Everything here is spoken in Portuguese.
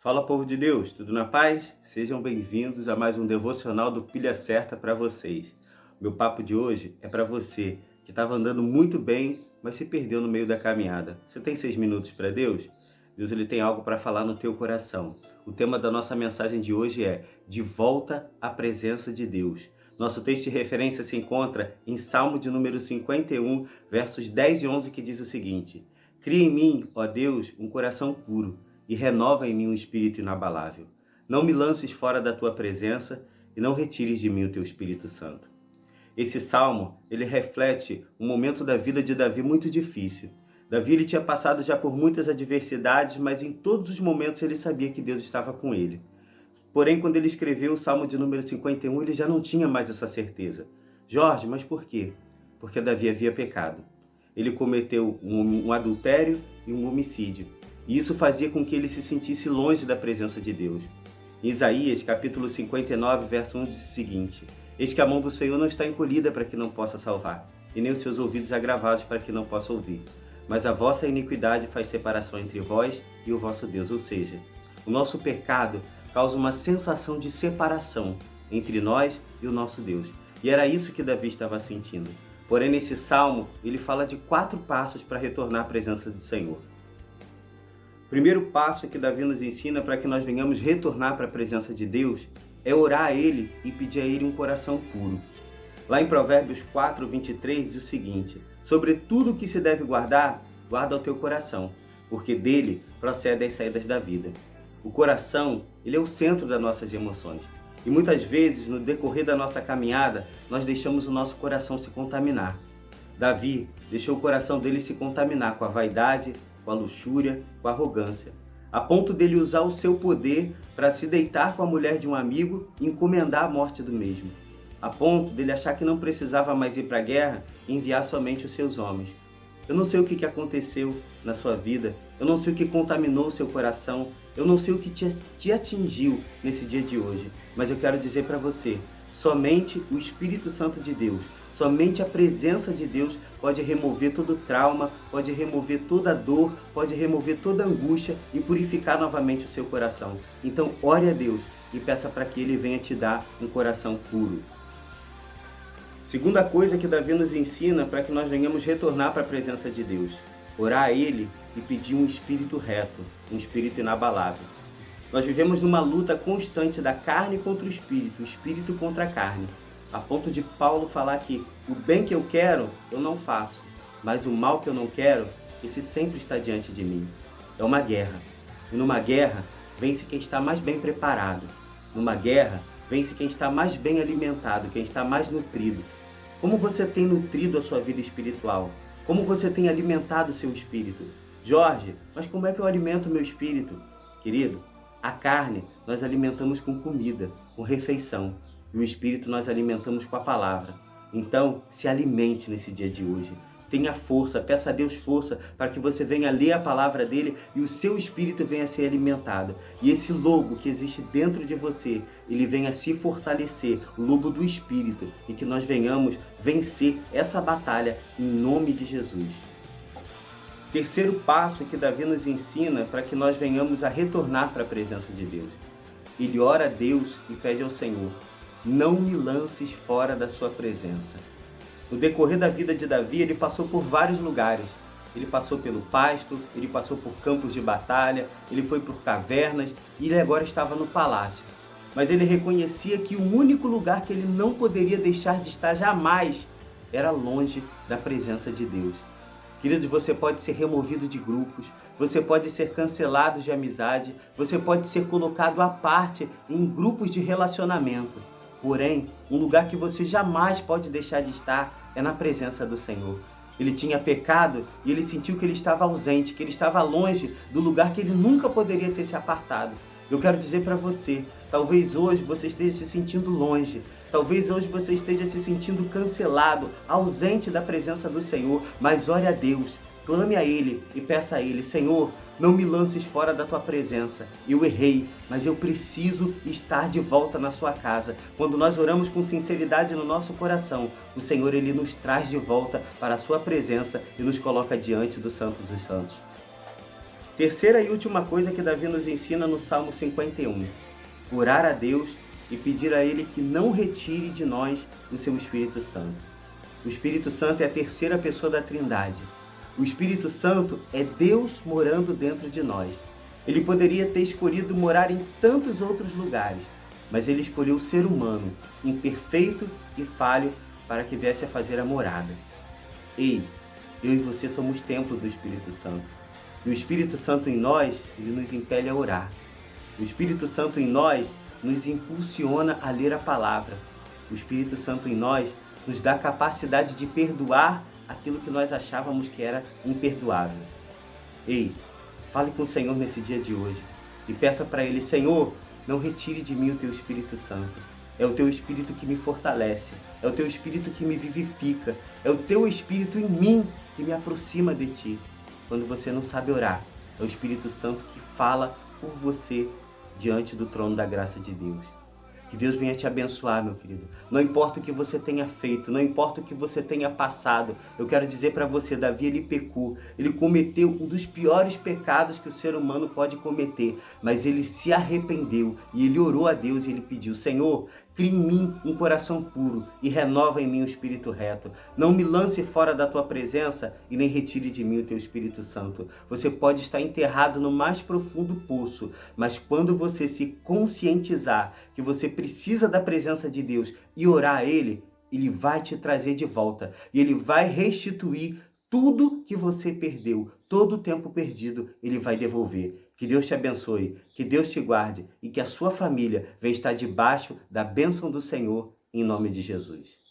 Fala, povo de Deus, tudo na paz? Sejam bem-vindos a mais um devocional do Pilha Certa para vocês. Meu papo de hoje é para você que estava andando muito bem, mas se perdeu no meio da caminhada. Você tem 6 minutos para Deus? Deus ele tem algo para falar no teu coração. O tema da nossa mensagem de hoje é De Volta à Presença de Deus. Nosso texto de referência se encontra em Salmo de número 51, versos 10 e 11, que diz o seguinte: Cria em mim, ó Deus, um coração puro e renova em mim um espírito inabalável. Não me lances fora da tua presença e não retires de mim o teu Espírito Santo. Esse salmo, ele reflete um momento da vida de Davi muito difícil. Davi ele tinha passado já por muitas adversidades, mas em todos os momentos ele sabia que Deus estava com ele. Porém, quando ele escreveu o Salmo de número 51, ele já não tinha mais essa certeza. Jorge, mas por quê? Porque Davi havia pecado. Ele cometeu um adultério e um homicídio. E isso fazia com que ele se sentisse longe da presença de Deus. Em Isaías, capítulo 59, verso 1, diz o seguinte: Eis que a mão do Senhor não está encolhida para que não possa salvar, e nem os seus ouvidos agravados para que não possa ouvir. Mas a vossa iniquidade faz separação entre vós e o vosso Deus. Ou seja, o nosso pecado causa uma sensação de separação entre nós e o nosso Deus. E era isso que Davi estava sentindo. Porém, nesse salmo, ele fala de 4 passos para retornar à presença do Senhor. O primeiro passo que Davi nos ensina para que nós venhamos retornar para a presença de Deus é orar a Ele e pedir a Ele um coração puro. Lá em Provérbios 4, 23 diz o seguinte: Sobre tudo o que se deve guardar, guarda o teu coração, porque dele procedem as saídas da vida. O coração, ele é o centro das nossas emoções. E muitas vezes, no decorrer da nossa caminhada, nós deixamos o nosso coração se contaminar. Davi deixou o coração dele se contaminar com a vaidade, com a luxúria, com a arrogância, a ponto dele usar o seu poder para se deitar com a mulher de um amigo e encomendar a morte do mesmo, a ponto dele achar que não precisava mais ir para a guerra e enviar somente os seus homens. Eu não sei o que aconteceu na sua vida, eu não sei o que contaminou o seu coração, eu não sei o que te atingiu nesse dia de hoje, mas eu quero dizer para você, somente o Espírito Santo de Deus, somente a presença de Deus pode remover todo trauma, pode remover toda dor, pode remover toda angústia e purificar novamente o seu coração. Então, ore a Deus e peça para que Ele venha te dar um coração puro. Segunda coisa que Davi nos ensina para que nós venhamos retornar para a presença de Deus: orar a Ele e pedir um espírito reto, um espírito inabalável. Nós vivemos numa luta constante da carne contra o espírito contra a carne, a ponto de Paulo falar que o bem que eu quero, eu não faço, mas o mal que eu não quero, esse sempre está diante de mim. É uma guerra. E numa guerra, vence quem está mais bem preparado. Numa guerra, vence quem está mais bem alimentado, quem está mais nutrido. Como você tem nutrido a sua vida espiritual? Como você tem alimentado o seu espírito? Jorge, mas como é que eu alimento o meu espírito? Querido, a carne nós alimentamos com comida, com refeição. E o espírito nós alimentamos com a palavra. Então, se alimente nesse dia de hoje. Tenha força, peça a Deus força para que você venha ler a palavra dele e o seu espírito venha a ser alimentado. E esse lobo que existe dentro de você, ele venha a se fortalecer, o lobo do espírito, e que nós venhamos vencer essa batalha em nome de Jesus. Terceiro passo que Davi nos ensina para que nós venhamos a retornar para a presença de Deus. Ele ora a Deus e pede ao Senhor: não me lances fora da sua presença. No decorrer da vida de Davi, ele passou por vários lugares. Ele passou pelo pasto, ele passou por campos de batalha, ele foi por cavernas e ele agora estava no palácio. Mas ele reconhecia que o único lugar que ele não poderia deixar de estar jamais era longe da presença de Deus. Queridos, você pode ser removido de grupos, você pode ser cancelado de amizade, você pode ser colocado à parte em grupos de relacionamento. Porém, um lugar que você jamais pode deixar de estar é na presença do Senhor. Ele tinha pecado e ele sentiu que ele estava ausente, que ele estava longe do lugar que ele nunca poderia ter se apartado. Eu quero dizer para você, talvez hoje você esteja se sentindo longe, talvez hoje você esteja se sentindo cancelado, ausente da presença do Senhor, mas ore a Deus, clame a Ele e peça a Ele: Senhor, não me lances fora da Tua presença. Eu errei, mas eu preciso estar de volta na Sua casa. Quando nós oramos com sinceridade no nosso coração, o Senhor, Ele nos traz de volta para a Sua presença e nos coloca diante do Santo dos Santos. Terceira e última coisa que Davi nos ensina no Salmo 51: orar a Deus e pedir a Ele que não retire de nós o seu Espírito Santo. O Espírito Santo é a terceira pessoa da Trindade. O Espírito Santo é Deus morando dentro de nós. Ele poderia ter escolhido morar em tantos outros lugares, mas ele escolheu o ser humano, imperfeito e falho, para que viesse a fazer a morada. Ei, eu e você somos templo do Espírito Santo. E o Espírito Santo em nós, ele nos impele a orar. O Espírito Santo em nós nos impulsiona a ler a palavra. O Espírito Santo em nós nos dá a capacidade de perdoar aquilo que nós achávamos que era imperdoável. Ei, fale com o Senhor nesse dia de hoje e peça para Ele: Senhor, não retire de mim o Teu Espírito Santo. É o Teu Espírito que me fortalece, é o Teu Espírito que me vivifica, é o Teu Espírito em mim que me aproxima de Ti. Quando você não sabe orar, é o Espírito Santo que fala por você diante do trono da graça de Deus. Que Deus venha te abençoar, meu querido. Não importa o que você tenha feito, não importa o que você tenha passado. Eu quero dizer para você, Davi, ele pecou. Ele cometeu um dos piores pecados que o ser humano pode cometer. Mas ele se arrependeu e ele orou a Deus e ele pediu: Senhor, cria em mim um coração puro e renova em mim um espírito reto. Não me lance fora da tua presença e nem retire de mim o teu Espírito Santo. Você pode estar enterrado no mais profundo poço, mas quando você se conscientizar que você precisa da presença de Deus e orar a Ele, Ele vai te trazer de volta e Ele vai restituir tudo que você perdeu, todo o tempo perdido, Ele vai devolver. Que Deus te abençoe, que Deus te guarde e que a sua família venha estar debaixo da bênção do Senhor, em nome de Jesus.